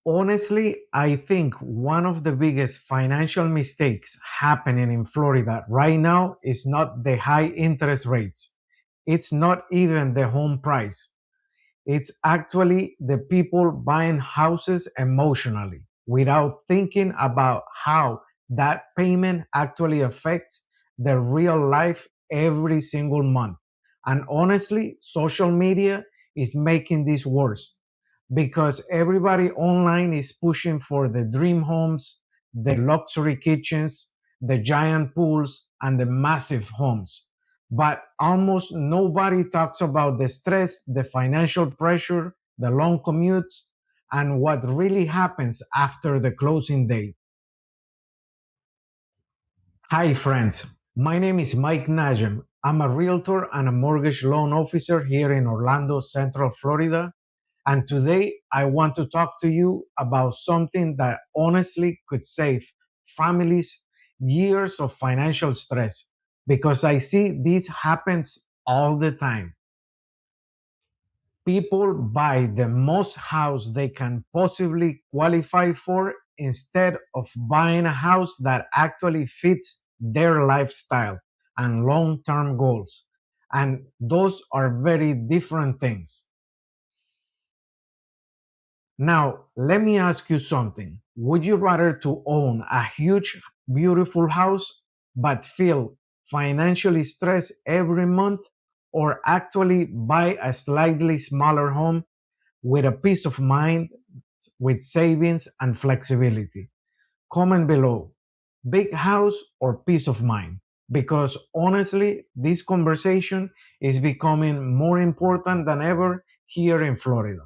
Honestly, I think one of the biggest financial mistakes happening in Florida right now is not the high interest rates. It's not even the home price. It's actually the people buying houses emotionally without thinking about how that payment actually affects their real life every single month. And honestly, social media is making this worse because everybody online is pushing for the dream homes, the luxury kitchens, the giant pools, and the massive homes. But almost nobody talks about the stress, the financial pressure, the long commutes, and what really happens after the closing day. Hi, friends. My name is Mike Najem. I'm a realtor and a mortgage loan officer here in Orlando, Central Florida. And today I want to talk to you about something that honestly could save families years of financial stress because I see this happens all the time. People buy the most house they can possibly qualify for instead of buying a house that actually fits their lifestyle and long-term goals. And those are very different things. Now, let me ask you something. Would you rather to own a huge, beautiful house but feel financially stressed every month or actually buy a slightly smaller home with a peace of mind, with savings and flexibility? Comment below. Big house or peace of mind? Because honestly, this conversation is becoming more important than ever here in Florida.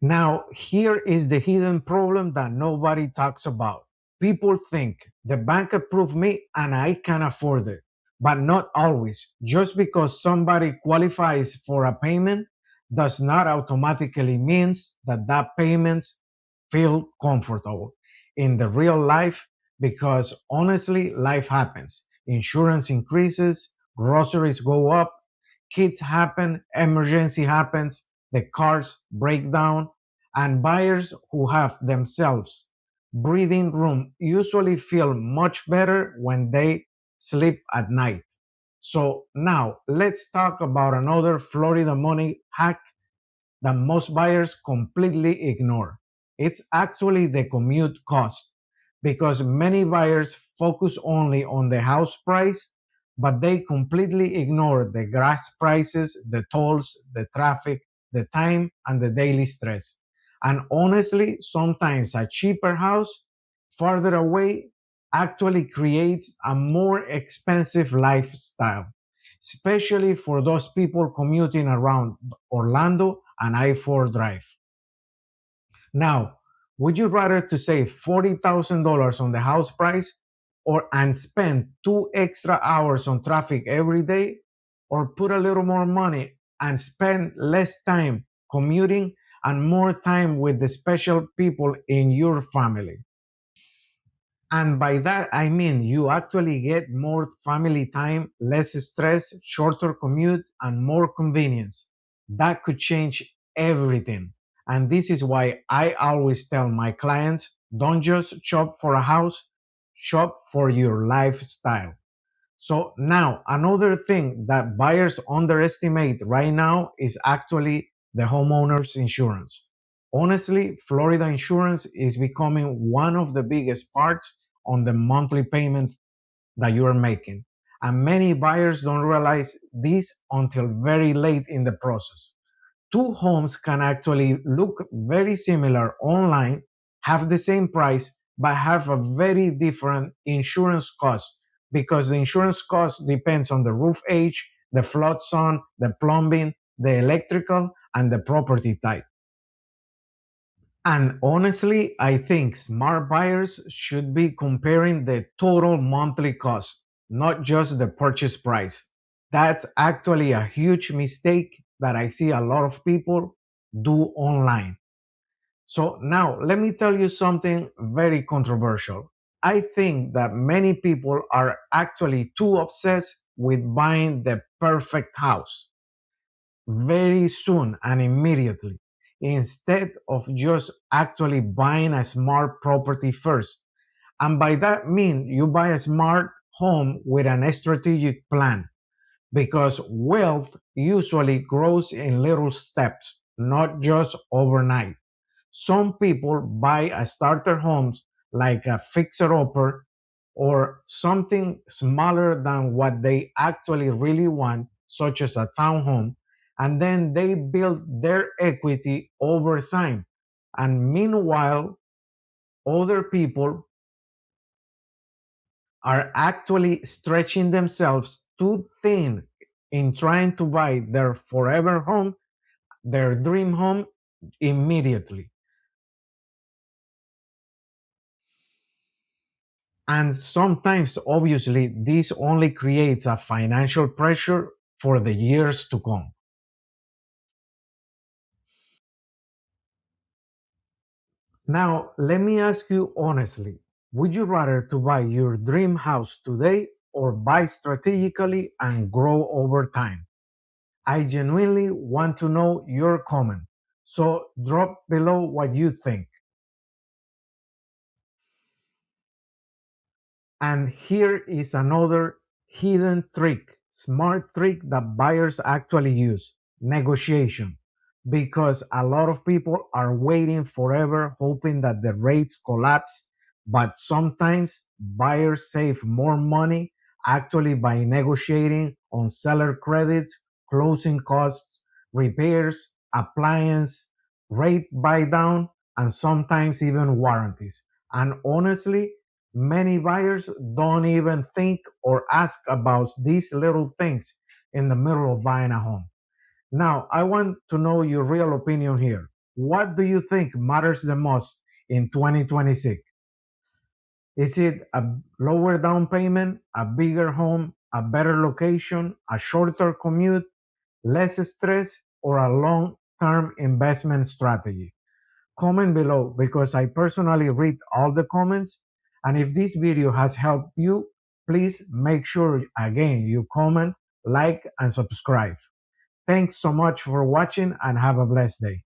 Now, here is the hidden problem that nobody talks about. People think the bank approved me and I can afford it, but not always. Just because somebody qualifies for a payment does not automatically means that that payments feel comfortable in the real life because honestly, life happens. Insurance increases, groceries go up, kids happen, emergency happens, the cars break down, and buyers who have themselves breathing room usually feel much better when they sleep at night. So now let's talk about another Florida money hack that most buyers completely ignore. It's actually the commute cost because many buyers focus only on the house price, but they completely ignore the gas prices, the tolls, the traffic, the time, and the daily stress. And honestly, sometimes a cheaper house farther away actually creates a more expensive lifestyle, especially for those people commuting around Orlando and I-4 Drive. Now, would you rather to save $40,000 on the house price or and spend 2 extra hours on traffic every day, or put a little more money and spend less time commuting and more time with the special people in your family? And by that, I mean you actually get more family time, less stress, shorter commute, and more convenience. That could change everything. And this is why I always tell my clients don't just shop for a house, shop for your lifestyle. So now, another thing that buyers underestimate right now is actually the homeowner's insurance. Honestly, Florida insurance is becoming one of the biggest parts on the monthly payment that you are making. And many buyers don't realize this until very late in the process. Two homes can actually look very similar online, have the same price, but have a very different insurance cost because the insurance cost depends on the roof age, the flood zone, the plumbing, the electrical, and the property type. And honestly, I think smart buyers should be comparing the total monthly cost, not just the purchase price. That's actually a huge mistake that I see a lot of people do online. So now let me tell you something very controversial. I think that many people are actually too obsessed with buying the perfect house very soon and immediately. instead of just actually buying a smart property first. And by that mean you buy a smart home with an strategic plan, because wealth usually grows in little steps, not just overnight. Some people buy a starter homes like a fixer upper or something smaller than what they actually really want, such as a townhome, and then they build their equity over time. And meanwhile, other people are actually stretching themselves too thin in trying to buy their forever home, their dream home, immediately. And sometimes, obviously, this only creates a financial pressure for the years to come. Now, let me ask you honestly, would you rather to buy your dream house today or buy strategically and grow over time? I genuinely want to know your comment. So drop below what you think. And here is another hidden trick, smart trick that buyers actually use: negotiation. Because a lot of people are waiting forever, hoping that the rates collapse. But sometimes buyers save more money actually by negotiating on seller credits, closing costs, repairs, appliance, rate buy down, and sometimes even warranties. And honestly, many buyers don't even think or ask about these little things in the middle of buying a home. Now, I want to know your real opinion here. What do you think matters the most in 2026? Is it a lower down payment, a bigger home, a better location, a shorter commute, less stress, or a long term investment strategy? Comment below, because I personally read all the comments. And if this video has helped you, please make sure again you comment, like, and subscribe. Thanks so much for watching and have a blessed day.